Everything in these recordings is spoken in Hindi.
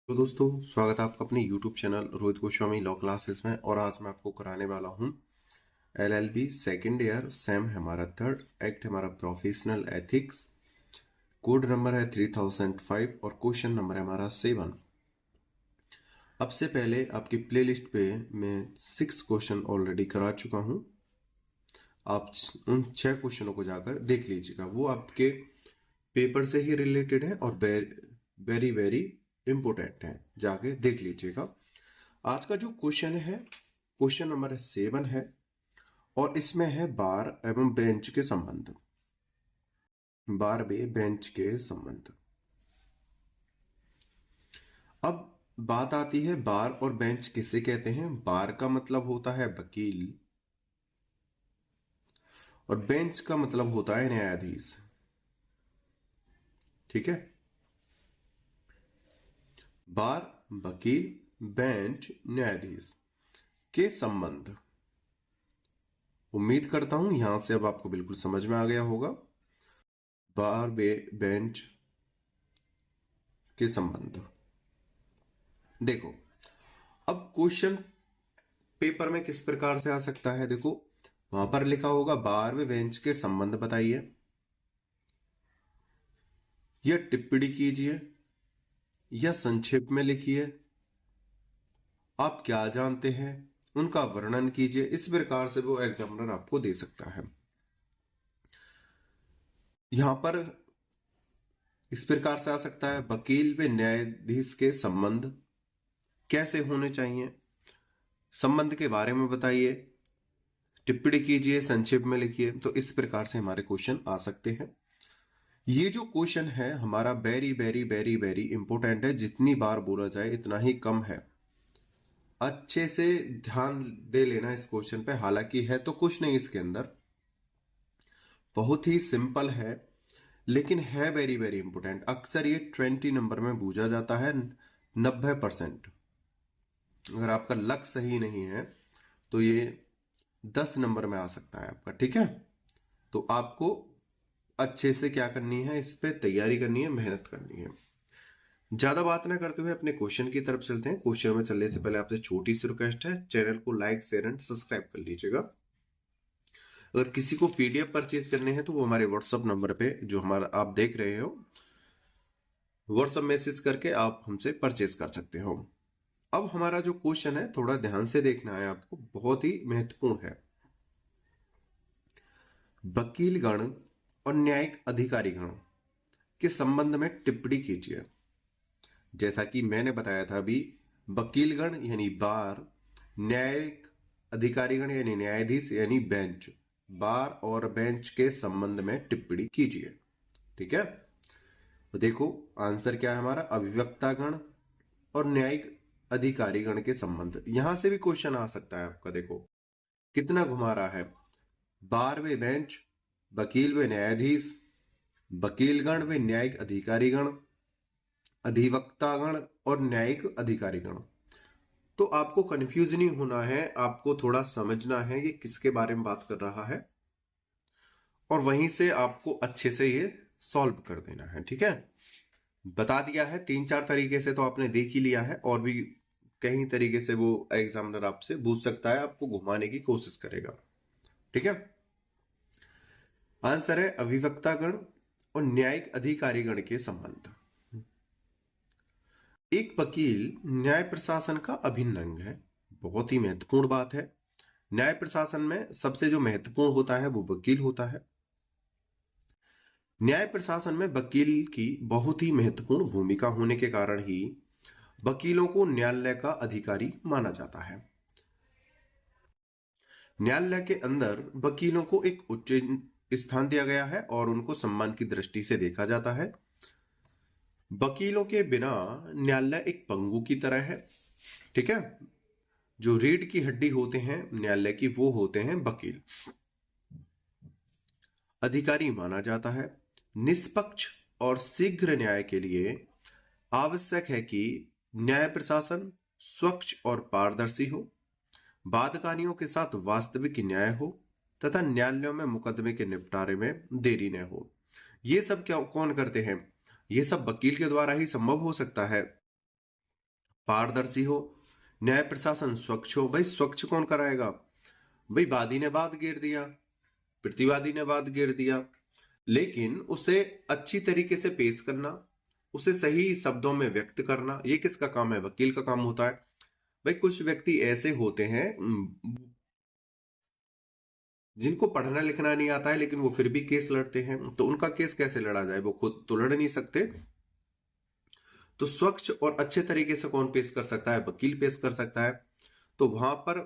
तो दोस्तों, स्वागत है आपका अपने YouTube channel Rohit Goswami law classes में। और आज मैं आपको कराने वाला हूँ LLB सेकेंड ईयर, सेम हमारा थर्ड, एक्ट हमारा प्रोफेशनल एथिक्स, कोड नंबर है 3005 और क्वेश्चन नंबर है हमारा 7। अब से पहले आपकी प्लेलिस्ट पे मैं 6 क्वेश्चन ऑलरेडी करा चुका हूँ। आप उन 6 क्वेश्चनों को जाकर देख लीजिएगा, वो आपके पेपर से ही रिलेटेड है और वेरी वेरी इंपॉर्टेंट है, जाके देख लीजिएगा। आज का जो क्वेश्चन है, क्वेश्चन नंबर 7 है और इसमें है बार एवं बेंच के संबंध। बार बे बेंच के संबंध। अब बात आती है बार और बेंच किसे कहते हैं। बार का मतलब होता है वकील और बेंच का मतलब होता है न्यायाधीश। ठीक है, बार वकील, बेंच न्यायाधीश के संबंध। उम्मीद करता हूं यहां से अब आपको बिल्कुल समझ में आ गया होगा बार बेंच के संबंध। देखो, अब क्वेश्चन पेपर में किस प्रकार से आ सकता है। देखो, वहां पर लिखा होगा बार व बेंच के संबंध बताइए या टिप्पणी कीजिए या संक्षेप में लिखिए, आप क्या जानते हैं उनका वर्णन कीजिए। इस प्रकार से वो एग्जामिनर आपको दे सकता है। यहां पर इस प्रकार से आ सकता है वकील व न्यायाधीश के संबंध कैसे होने चाहिए, संबंध के बारे में बताइए, टिप्पणी कीजिए, संक्षेप में लिखिए। तो इस प्रकार से हमारे क्वेश्चन आ सकते हैं। ये जो क्वेश्चन है हमारा very very very very important है। जितनी बार बोला जाए इतना ही कम है। अच्छे से ध्यान दे लेना इस क्वेश्चन पे। हालांकि है तो कुछ नहीं इसके अंदर, बहुत ही सिंपल है, लेकिन है वेरी वेरी इंपॉर्टेंट। अक्सर ये 20 नंबर में पूछा जाता है, 90%। अगर आपका लक सही नहीं है तो ये 10 नंबर में आ सकता है आपका। ठीक है, तो आपको अच्छे से क्या करनी है, इस पे तैयारी करनी है, मेहनत करनी है। ज्यादा बात ना करते हुए अपने क्वेश्चन की तरफ चलते हैं। क्वेश्चन में चलने से पहले आपसे छोटी सी रिक्वेस्ट है, चैनल को लाइक शेयर एंड सब्सक्राइब कर लीजिएगा। अगर किसी को पीडीएफ परचेज करने हैं तो वो हमारे व्हाट्सएप नंबर पे जो हमारा आप देख रहे हो, व्हाट्सएप मैसेज करके आप हमसे परचेज कर सकते हो। अब हमारा जो क्वेश्चन है थोड़ा ध्यान से देखना है आपको, बहुत ही महत्वपूर्ण है। वकीलगण और न्यायिक अधिकारीगण के संबंध में टिप्पणी कीजिए। जैसा कि मैंने बताया था अभी, वकीलगण यानी बार, न्यायिक अधिकारीगण यानी न्यायाधीश यानी बेंच, बार और बेंच के संबंध में टिप्पणी कीजिए। ठीक है, तो देखो आंसर क्या है हमारा, अभिवक्तागण और न्यायिक अधिकारीगण के संबंध। यहां से भी क्वेश्चन आ सकता है आपका। देखो कितना घुमा रहा है, बार व बेंच, वकील व न्यायाधीश, वकीलगण व न्यायिक अधिकारीगण, अधिवक्तागण और न्यायिक अधिकारीगण। तो आपको कंफ्यूज नहीं होना है, आपको थोड़ा समझना है कि किसके बारे में बात कर रहा है और वहीं से आपको अच्छे से ये सॉल्व कर देना है। ठीक है, बता दिया है 3-4 तरीके से, तो आपने देख ही लिया है। और भी कई तरीके से वो एग्जामिनर आपसे पूछ सकता है, आपको घुमाने की कोशिश करेगा। ठीक है, आंसर है अभिवक्तागण और न्यायिक अधिकारीगण के संबंध। एक वकील न्याय प्रशासन का अभिन्न अंग है। बहुत ही महत्वपूर्ण बात है। न्याय प्रशासन में सबसे जो महत्वपूर्ण होता है वो वकील होता है। न्याय प्रशासन में वकील की बहुत ही महत्वपूर्ण भूमिका होने के कारण ही वकीलों को न्यायालय का अधिकारी माना जाता है। न्यायालय के अंदर वकीलों को एक उच्च स्थान दिया गया है और उनको सम्मान की दृष्टि से देखा जाता है। वकीलों के बिना न्यायालय एक पंगु की तरह है। ठीक है, जो रीढ़ की हड्डी होते हैं न्यायालय की, वो होते हैं वकील। अधिकारी माना जाता है। निष्पक्ष और शीघ्र न्याय के लिए आवश्यक है कि न्याय प्रशासन स्वच्छ और पारदर्शी हो, वादकारियों के साथ वास्तविक न्याय हो तथा न्यायालयों में मुकदमे के निपटारे में देरी न हो। ये सब क्या कौन करते हैं, ये सब वकील के द्वारा ही संभव हो सकता है। पारदर्शी हो, न्याय प्रशासन स्वच्छ हो। भाई स्वच्छ कौन कराएगा? भाई वादी ने वाद गिर दिया, प्रतिवादी ने वाद गिर दिया, लेकिन उसे अच्छी तरीके से पेश करना, उसे सही शब्दों में व्यक्त करना, ये किसका काम है? वकील का काम होता है। भाई कुछ व्यक्ति ऐसे होते हैं जिनको पढ़ना लिखना नहीं आता है, लेकिन वो फिर भी केस लड़ते हैं, तो उनका केस कैसे लड़ा जाए? वो खुद तो लड़ नहीं सकते। तो स्वच्छ और अच्छे तरीके से कौन पेश कर सकता है? वकील पेश कर सकता है। तो वहां पर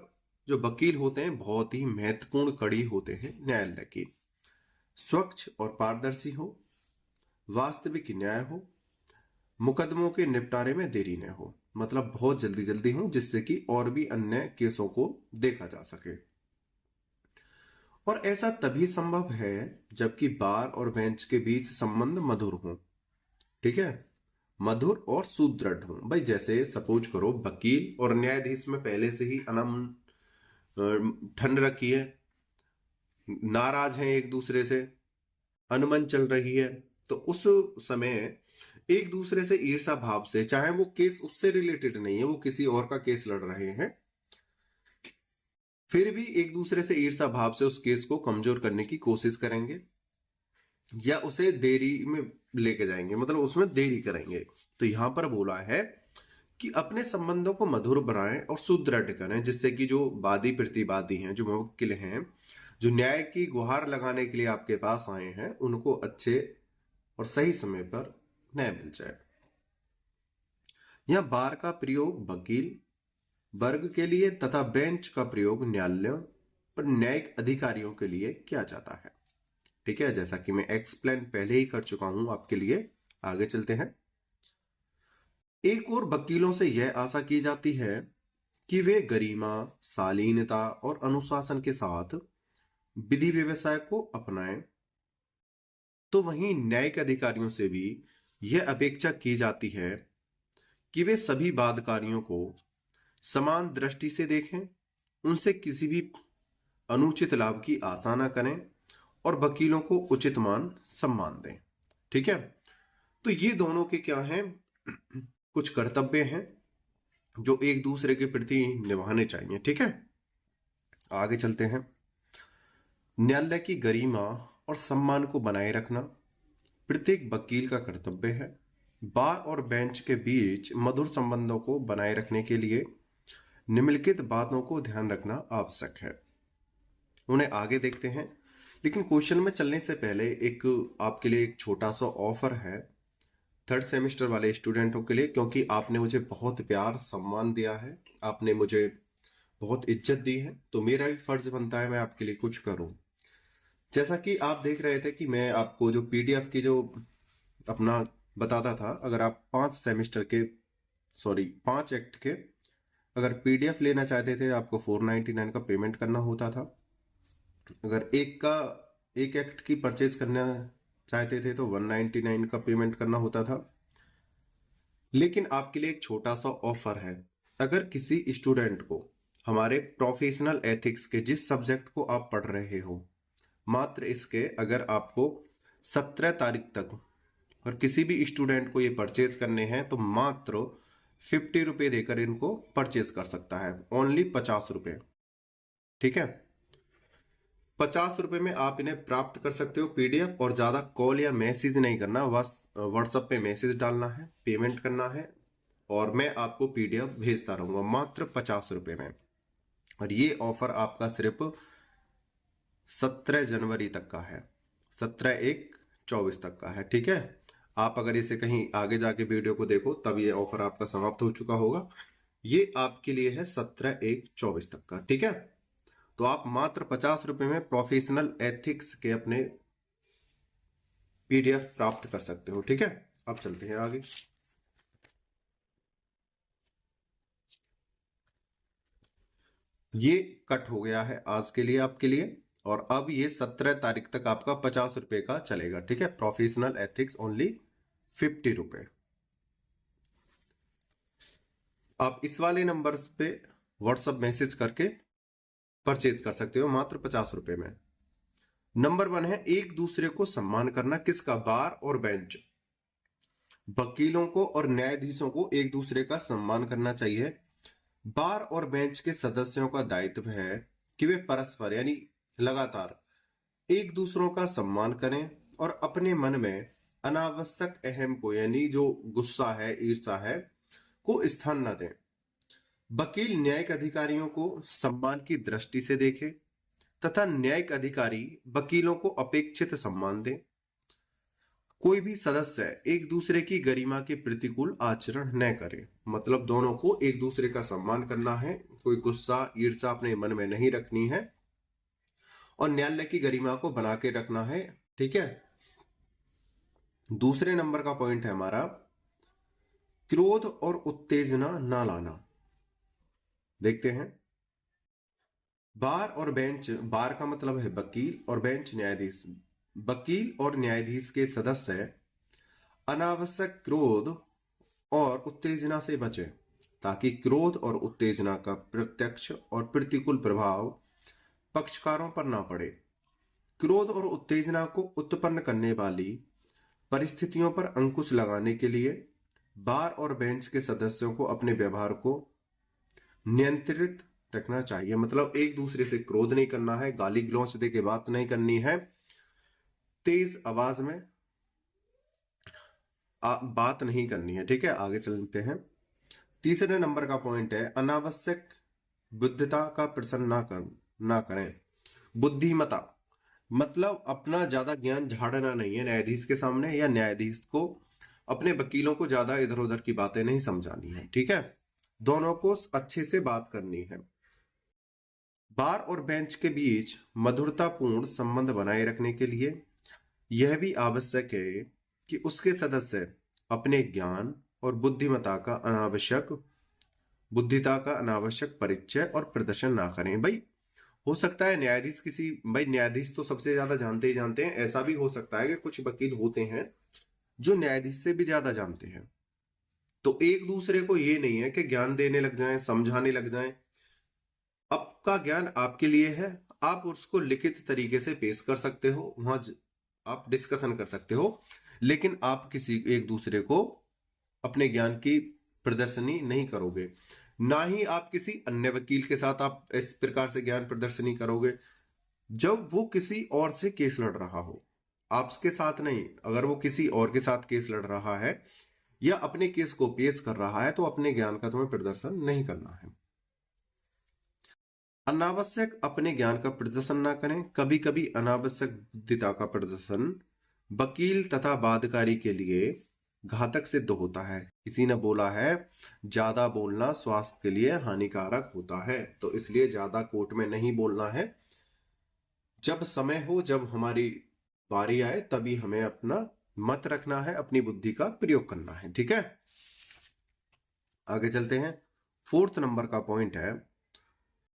जो वकील होते हैं बहुत ही महत्वपूर्ण कड़ी होते हैं न्यायालय की। स्वच्छ और पारदर्शी हो, वास्तविक न्याय हो, मुकदमों के निपटारे में देरी न हो, मतलब बहुत जल्दी जल्दी हो, जिससे कि और भी अन्य केसों को देखा जा सके। और ऐसा तभी संभव है जबकि बार और बेंच के बीच संबंध मधुर हो। ठीक है, मधुर और सुदृढ़ हो। भाई जैसे सपोज करो वकील और न्यायाधीश में पहले से ही अनम ठंड रखी है, नाराज हैं एक दूसरे से, अनबन चल रही है, तो उस समय एक दूसरे से ईर्षा भाव से, चाहे वो केस उससे रिलेटेड नहीं है, वो किसी और का केस लड़ रहे हैं, फिर भी एक दूसरे से ईर्षा भाव से उस केस को कमजोर करने की कोशिश करेंगे या उसे देरी में लेके जाएंगे, मतलब उसमें देरी करेंगे। तो यहां पर बोला है कि अपने संबंधों को मधुर बनाएं और सुदृढ़ करें, जिससे कि जो वादी प्रतिवादी हैं, जो मुवक्किल हैं, जो न्याय की गुहार लगाने के लिए आपके पास आए हैं, उनको अच्छे और सही समय पर न्याय मिल जाए। यह बार का प्रयोग वकील वर्ग के लिए तथा बेंच का प्रयोग न्यायालयों और न्यायिक अधिकारियों के लिए किया जाता है। ठीक है, जैसा कि मैं एक्सप्लेन पहले ही कर चुका हूं आपके लिए। आगे चलते हैं। एक और वकीलों से यह आशा की जाती है कि वे गरिमा, शालीनता और अनुशासन के साथ विधि व्यवसाय को अपनाएं, तो वहीं न्यायिक अधिकारियों से भी यह अपेक्षा की जाती है कि वे सभी वादकारियों को समान दृष्टि से देखें, उनसे किसी भी अनुचित लाभ की आशा न करें और वकीलों को उचित मान सम्मान दें। ठीक है, तो ये दोनों के क्या हैं? कुछ कर्तव्य हैं जो एक दूसरे के प्रति निभाने चाहिए। ठीक है, आगे चलते हैं। न्यायालय की गरिमा और सम्मान को बनाए रखना प्रत्येक वकील का कर्तव्य है। बार और बेंच के बीच मधुर संबंधों को बनाए रखने के लिए निम्नलिखित बातों को ध्यान रखना आवश्यक है। उन्हें आगे देखते हैं, लेकिन क्वेश्चन में चलने से पहले एक आपके लिए एक छोटा सा ऑफर है थर्ड सेमेस्टर वाले स्टूडेंटों के लिए, क्योंकि आपने मुझे बहुत प्यार सम्मान दिया है, आपने मुझे बहुत इज्जत दी है, तो मेरा भी फर्ज बनता है मैं आपके लिए कुछ करूं। जैसा कि आप देख रहे थे कि मैं आपको जो पीडीएफ की जो अपना बताता था, अगर आप 5 एक्ट के अगर पीडीएफ लेना चाहते थे आपको 499 का पेमेंट करना होता था। अगर एक एक्ट की परचेज करना चाहते थे तो 199 का पेमेंट करना होता था। लेकिन आपके लिए एक छोटा सा ऑफर है। अगर किसी स्टूडेंट को हमारे प्रोफेशनल एथिक्स के जिस सब्जेक्ट को आप पढ़ रहे हो, मात्र इसके अगर आपको 17 तारीख तक और किसी भी स्टूडेंट को ये परचेज करने हैं, तो मात्र 50 रुपए देकर इनको परचेज कर सकता है, ओनली 50 रुपए। ठीक है, 50 रुपए में आप इन्हें प्राप्त कर सकते हो पीडीएफ, और ज्यादा कॉल या मैसेज नहीं करना, बस व्हाट्सएप पे मैसेज डालना है, पेमेंट करना है, और मैं आपको पीडीएफ भेजता रहूंगा मात्र 50 रुपए में। और ये ऑफर आपका सिर्फ 17 जनवरी तक का है, 17/1/24 तक का है। ठीक है, आप अगर इसे कहीं आगे जाके वीडियो को देखो तब ये ऑफर आपका समाप्त हो चुका होगा। ये आपके लिए है 17/1/24 तक का। ठीक है, तो आप मात्र 50 रुपए में प्रोफेशनल एथिक्स के अपने पीडीएफ प्राप्त कर सकते हो। ठीक है, अब चलते हैं आगे। ये कट हो गया है आज के लिए आपके लिए, और अब ये 17 तारीख तक आपका 50 रुपए का चलेगा। ठीक है, प्रोफेशनल एथिक्स ओनली 50 रुपए। आप इस वाले नंबर पे व्हाट्सएप मैसेज करके परचेज कर सकते हो मात्र 50 रुपए में। नंबर 1 है एक दूसरे को सम्मान करना। किसका? बार और बेंच। वकीलों को और न्यायाधीशों को एक दूसरे का सम्मान करना चाहिए। बार और बेंच के सदस्यों का दायित्व है कि वे परस्पर यानी लगातार एक दूसरों का सम्मान करें और अपने मन में अनावश्यक अहम को यानी जो गुस्सा है, ईर्ष्या है, को स्थान न दें। वकील न्यायिक अधिकारियों को सम्मान की दृष्टि से देखे तथा न्यायिक अधिकारी वकीलों को अपेक्षित सम्मान दें। कोई भी सदस्य एक दूसरे की गरिमा के प्रतिकूल आचरण न करे। मतलब दोनों को एक दूसरे का सम्मान करना है, कोई गुस्सा ईर्ष्या अपने मन में नहीं रखनी है और न्यायालय की गरिमा को बना के रखना है। ठीक है। दूसरे नंबर का पॉइंट है हमारा क्रोध और उत्तेजना ना लाना। देखते हैं। बार और बेंच, बार का मतलब है वकील और बेंच न्यायाधीश। वकील और न्यायाधीश के सदस्य अनावश्यक क्रोध और उत्तेजना से बचें ताकि क्रोध और उत्तेजना का प्रत्यक्ष और प्रतिकूल प्रभाव पक्षकारों पर ना पड़े। क्रोध और उत्तेजना को उत्पन्न करने वाली परिस्थितियों पर अंकुश लगाने के लिए बार और बेंच के सदस्यों को अपने व्यवहार को नियंत्रित रखना चाहिए। मतलब एक दूसरे से क्रोध नहीं करना है, गाली गलौज दे के बात नहीं करनी है, तेज आवाज में बात नहीं करनी है। ठीक है, आगे चलते हैं। तीसरे नंबर का पॉइंट है अनावश्यक बुद्धिता का प्रदर्शन ना करें। बुद्धिमता मतलब अपना ज्यादा ज्ञान झाड़ना नहीं है न्यायाधीश के सामने, या न्यायाधीश को अपने वकीलों को ज्यादा इधर उधर की बातें नहीं समझानी है। ठीक है, दोनों को अच्छे से बात करनी है। बार और बेंच के बीच मधुरतापूर्ण संबंध बनाए रखने के लिए यह भी आवश्यक है कि उसके सदस्य अपने ज्ञान और बुद्धिता का अनावश्यक परिचय और प्रदर्शन ना करें। भाई हो सकता है न्यायाधीश तो सबसे ज्यादा जानते ही जानते हैं। ऐसा भी हो सकता है कि कुछ वकील होते हैं जो न्यायाधीश से भी ज्यादा जानते हैं, तो एक दूसरे को ये नहीं है कि ज्ञान देने लग जाएं, समझाने लग जाएं। आपका ज्ञान आपके लिए है, आप उसको लिखित तरीके से पेश कर सकते हो, वहां आप डिस्कशन कर सकते हो, लेकिन आप किसी एक दूसरे को अपने ज्ञान की प्रदर्शनी नहीं करोगे। ना ही आप किसी अन्य वकील के साथ आप इस प्रकार से ज्ञान प्रदर्शनी करोगे जब वो किसी और से केस लड़ रहा हो, आपके साथ नहीं। अगर वो किसी और के साथ केस लड़ रहा है या अपने केस को पेश कर रहा है तो अपने ज्ञान का तुम्हें प्रदर्शन नहीं करना है। अनावश्यक अपने ज्ञान का प्रदर्शन ना करें। कभी कभी अनावश्यक बुद्धिता का प्रदर्शन वकील तथा वादकारी के लिए घातक सिद्ध होता है। किसी ने बोला है ज्यादा बोलना स्वास्थ्य के लिए हानिकारक होता है, तो इसलिए ज्यादा कोर्ट में नहीं बोलना है। जब समय हो, जब हमारी बारी आए, तभी हमें अपना मत रखना है, अपनी बुद्धि का प्रयोग करना है। ठीक है, आगे चलते हैं। फोर्थ नंबर का पॉइंट है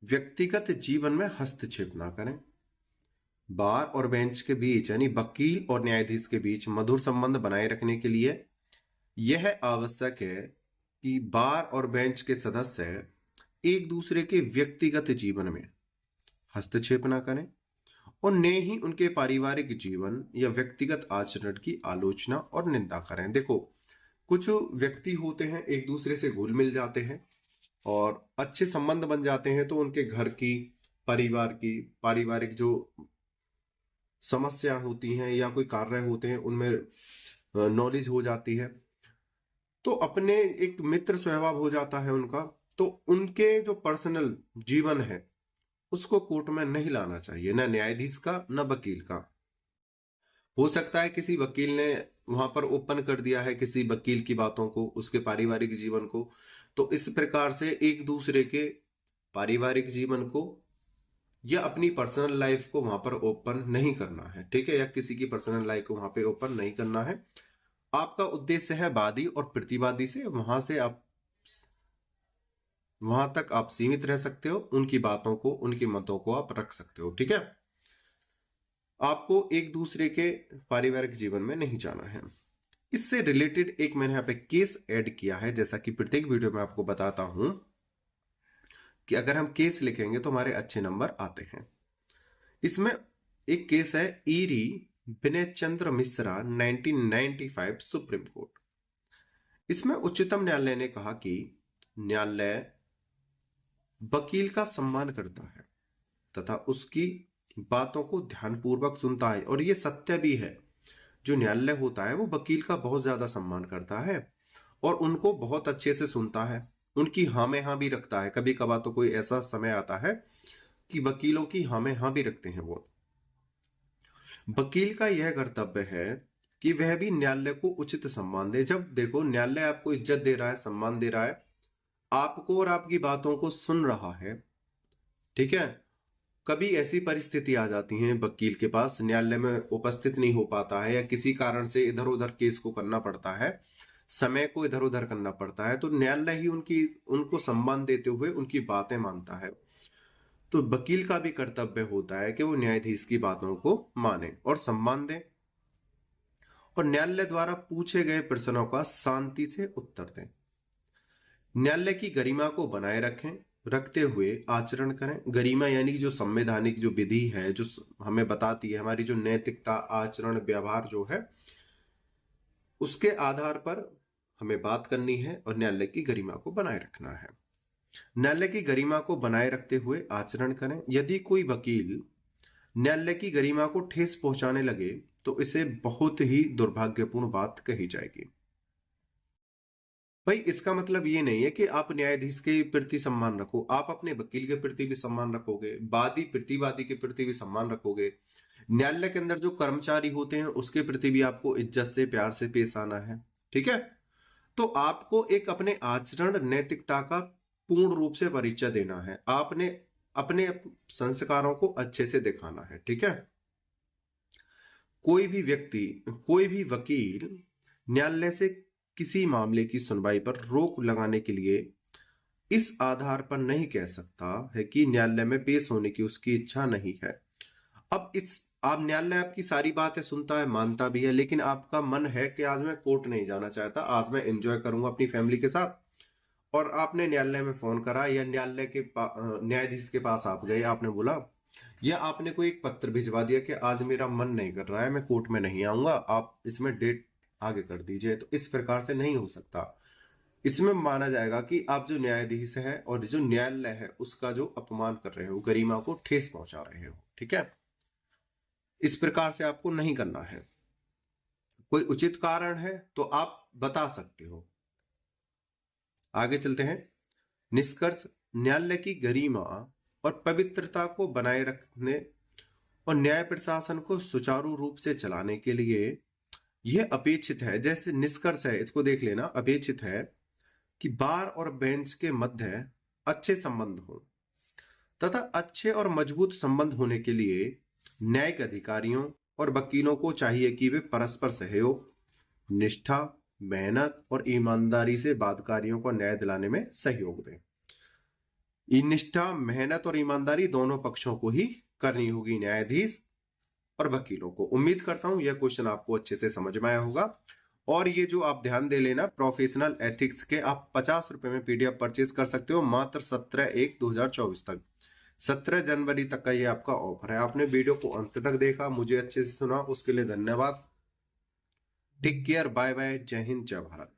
व्यक्तिगत जीवन में हस्तक्षेप ना करें। बार और बेंच के बीच यानी वकील और न्यायाधीश के बीच मधुर संबंध बनाए रखने के लिए यह आवश्यक है कि बार और बेंच के सदस्य एक दूसरे के व्यक्तिगत जीवन में हस्तक्षेप ना करें और न ही उनके पारिवारिक जीवन या व्यक्तिगत आचरण की आलोचना और निंदा करें। देखो, कुछ व्यक्ति होते हैं एक दूसरे से घुल मिल जाते हैं और अच्छे संबंध बन जाते हैं, तो उनके घर की, परिवार की, पारिवारिक जो समस्या होती हैं या कोई कार्य होते हैं उनमें नॉलेज हो जाती है, तो अपने एक मित्र स्वभाव हो जाता है उनका। तो उनके जो पर्सनल जीवन है उसको कोर्ट में नहीं लाना चाहिए, ना न्यायाधीश का ना वकील का। हो सकता है किसी वकील ने वहां पर ओपन कर दिया है किसी वकील की बातों को, उसके पारिवारिक जीवन को, तो इस प्रकार से एक दूसरे के पारिवारिक जीवन को या अपनी पर्सनल लाइफ को वहां पर ओपन नहीं करना है। ठीक है, या किसी की पर्सनल लाइफ को वहां पे ओपन नहीं करना है। आपका उद्देश्य है वादी और प्रतिवादी से वहां तक आप सीमित रह सकते हो, उनकी बातों को, उनकी मतों को आप रख सकते हो। ठीक है, आपको एक दूसरे के पारिवारिक जीवन में नहीं जाना है। इससे रिलेटेड एक मैंने यहाँ पे केस ऐड किया है, जैसा कि प्रत्येक वीडियो में आपको बताता हूं कि अगर हम केस लिखेंगे तो हमारे अच्छे नंबर आते हैं। इसमें एक केस है ईरी विनय चंद्र मिश्रा 1995 सुप्रीम कोर्ट। इसमें उच्चतम न्यायालय ने कहा कि न्यायालय वकील का सम्मान करता है तथा उसकी बातों को ध्यानपूर्वक सुनता है, और यह सत्य भी है। जो न्यायालय होता है वो वकील का बहुत ज्यादा सम्मान करता है और उनको बहुत अच्छे से सुनता है, उनकी हाँ में हाँ भी रखता है। कभी कभार तो कोई ऐसा समय आता है कि वकीलों की हाँ में हाँ भी रखते हैं वो। वकील का यह कर्तव्य है कि वह भी न्यायालय को उचित सम्मान दे। जब देखो न्यायालय आपको इज्जत दे रहा है, सम्मान दे रहा है, आपको और आपकी बातों को सुन रहा है, ठीक है। कभी ऐसी परिस्थिति आ जाती है वकील के पास न्यायालय में उपस्थित नहीं हो पाता है या किसी कारण से इधर उधर केस को करना पड़ता है, समय को इधर उधर करना पड़ता है, तो न्यायालय ही उनको सम्मान देते हुए उनकी बातें मानता है। तो वकील का भी कर्तव्य होता है कि वो न्यायाधीश की बातों को माने और सम्मान दे और न्यायालय द्वारा पूछे गए प्रश्नों का शांति से उत्तर दें। न्यायालय की गरिमा को बनाए रखते हुए आचरण करें। गरिमा यानी जो संवैधानिक जो विधि है, जो हमें बताती है हमारी जो नैतिकता, आचरण, व्यवहार जो है, उसके आधार पर हमें बात करनी है और न्यायालय की गरिमा को बनाए रखना है। न्यायालय की गरिमा को बनाए रखते हुए आचरण करें। यदि कोई वकील न्यायालय की गरिमा को ठेस पहुंचाने लगे तो इसे बहुत ही दुर्भाग्यपूर्ण बात कही जाएगी। भाई इसका मतलब ये नहीं है कि आप न्यायाधीश के प्रति सम्मान रखो, आप अपने वकील के प्रति भी सम्मान रखोगे, वादी प्रतिवादी के प्रति भी सम्मान रखोगे, न्यायालय के अंदर जो कर्मचारी होते हैं उसके प्रति भी आपको इज्जत से, प्यार से पेश आना है, ठीक है। तो आपको एक अपने आचरण, नैतिकता का पूर्ण रूप से परिचय देना है, आपने अपने संस्कारों को अच्छे से दिखाना है, ठीक है। कोई भी व्यक्ति, कोई भी वकील न्यायालय से किसी मामले की सुनवाई पर रोक लगाने के लिए इस आधार पर नहीं कह सकता है कि न्यायालय में पेश होने की उसकी इच्छा नहीं है। अब आप न्यायालय आपकी सारी बातें सुनता है, मानता भी है, लेकिन आपका मन है कि आज मैं कोर्ट नहीं जाना चाहता, आज मैं एंजॉय करूंगा अपनी फैमिली के साथ, और आपने न्यायालय में फोन करा या न्यायालय के न्यायाधीश के पास आप गए, आपने बोला या आपने कोई एक पत्र भिजवा दिया कि आज मेरा मन नहीं कर रहा है, मैं कोर्ट में नहीं आऊंगा, आप इसमें डेट आगे कर दीजिए, तो इस प्रकार से नहीं हो सकता। इसमें माना जाएगा कि आप जो न्यायाधीश है और जो न्यायालय है उसका जो अपमान कर रहे हो, गरिमा को ठेस पहुंचा रहे हो, ठीक है। इस प्रकार से आपको नहीं करना है। कोई उचित कारण है तो आप बता सकते हो। आगे चलते हैं। निष्कर्ष, न्यायालय की गरिमा और पवित्रता को बनाए रखने और न्याय प्रशासन को सुचारू रूप से चलाने के लिए यह अपेक्षित है, जैसे निष्कर्ष है इसको देख लेना, अपेक्षित है कि बार और बेंच के मध्य अच्छे संबंध हो तथा अच्छे और मजबूत संबंध होने के लिए न्यायिक अधिकारियों और वकीलों को चाहिए कि वे परस्पर सहयोग, निष्ठा, मेहनत और ईमानदारी से वादकारियों को न्याय दिलाने में सहयोग दें। ये निष्ठा, मेहनत और ईमानदारी दोनों पक्षों को ही करनी होगी, न्यायाधीश और वकीलों को। उम्मीद करता हूं यह क्वेश्चन आपको अच्छे से समझ में आया होगा। और ये जो आप ध्यान दे लेना, प्रोफेशनल एथिक्स के आप 50 रुपए में पीडीएफ परचेज कर सकते हो, मात्र 17/1/2024 तक, 17 जनवरी तक का ये आपका ऑफर है। आपने वीडियो को अंत तक देखा, मुझे अच्छे से सुना, उसके लिए धन्यवाद। टेक केयर, बाय बाय, जय हिंद, जय भारत।